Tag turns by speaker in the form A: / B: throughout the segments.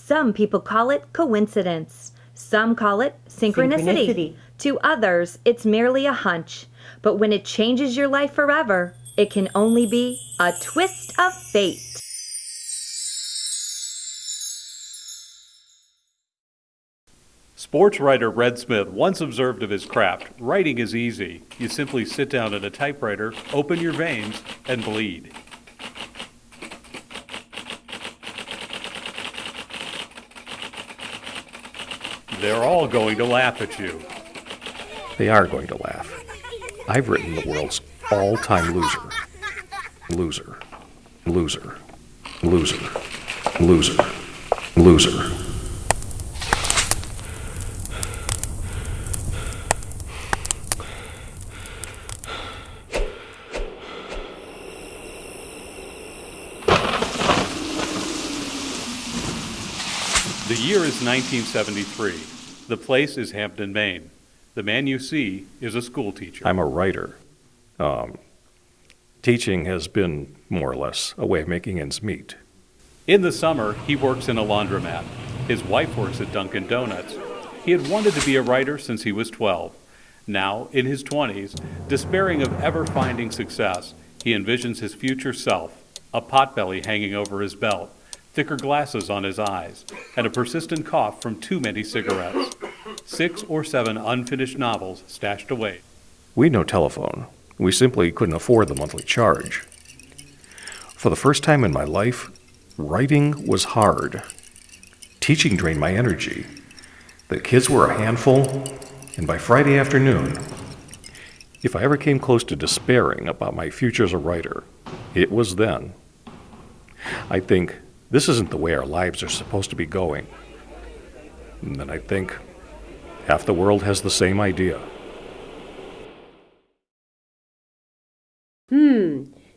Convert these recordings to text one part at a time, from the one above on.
A: Some people call it coincidence. Some call it synchronicity. To others, it's merely a hunch. But when it changes your life forever, it can only be a twist of fate.
B: Sports writer Red Smith once observed of his craft, writing is easy. You simply sit down at a typewriter, open your veins, and bleed. They're all going to laugh at you.
C: They are going to laugh. I've written the world's all-time loser. Loser. Loser. Loser. Loser. Loser.
B: The year is 1973. The place is Hampton, Maine. The man you see is a school teacher.
C: I'm a writer. Teaching has been more or less a way of making ends meet.
B: In the summer, he works in a laundromat. His wife works at Dunkin' Donuts. He had wanted to be a writer since he was 12. Now, in his 20s, despairing of ever finding success, he envisions his future self, a potbelly hanging over his belt, thicker glasses on his eyes, and a persistent cough from too many cigarettes. 6 or 7 unfinished novels stashed away.
C: We had no telephone. We simply couldn't afford the monthly charge. For the first time in my life, writing was hard. Teaching drained my energy. The kids were a handful, and by Friday afternoon, if I ever came close to despairing about my future as a writer, it was then. I think, this isn't the way our lives are supposed to be going. And then I think, half the world has the same idea.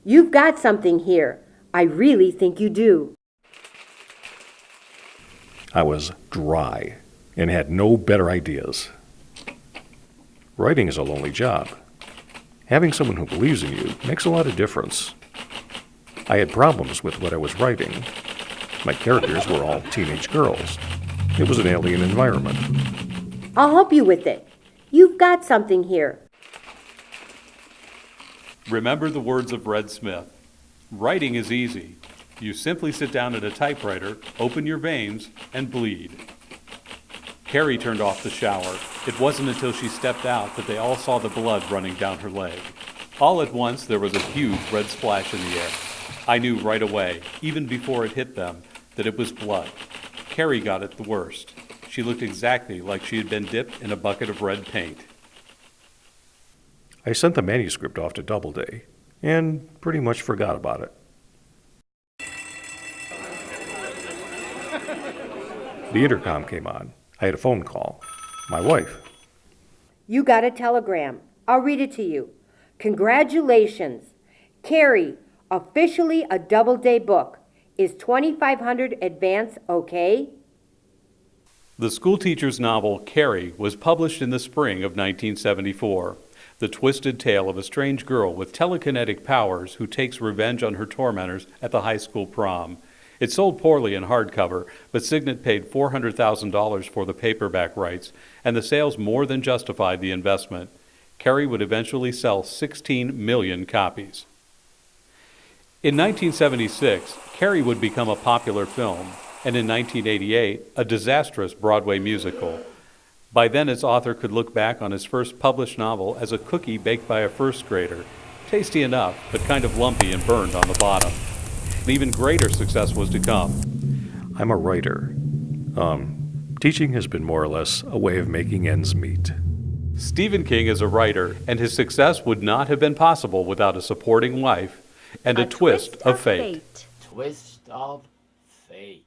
D: You've got something here. I really think you do.
C: I was dry and had no better ideas. Writing is a lonely job. Having someone who believes in you makes a lot of difference. I had problems with what I was writing. My characters were all teenage girls. It was an alien environment.
D: I'll help you with it. You've got something here.
B: Remember the words of Red Smith. Writing is easy. You simply sit down at a typewriter, open your veins, and bleed. Carrie turned off the shower. It wasn't until she stepped out that they all saw the blood running down her leg. All at once, there was a huge red splash in the air. I knew right away, even before it hit them, that it was blood. Carrie got it the worst. She looked exactly like she had been dipped in a bucket of red paint.
C: I sent the manuscript off to Doubleday and pretty much forgot about it. The intercom came on. I had a phone call. My wife.
D: You got a telegram. I'll read it to you. Congratulations. Carrie, officially a Doubleday book. Is $2,500 advance okay?
B: The schoolteacher's novel, Carrie, was published in the spring of 1974. The twisted tale of a strange girl with telekinetic powers who takes revenge on her tormentors at the high school prom. It sold poorly in hardcover, but Signet paid $400,000 for the paperback rights, and the sales more than justified the investment. Carrie would eventually sell 16 million copies. In 1976, Carrie would become a popular film, and in 1988, a disastrous Broadway musical. By then, its author could look back on his first published novel as a cookie baked by a first grader. Tasty enough, but kind of lumpy and burned on the bottom. An even greater success was to come.
C: I'm a writer. Teaching has been more or less a way of making ends meet.
B: Stephen King is a writer, and his success would not have been possible without a supporting wife and a twist of fate.
E: Twist of fate.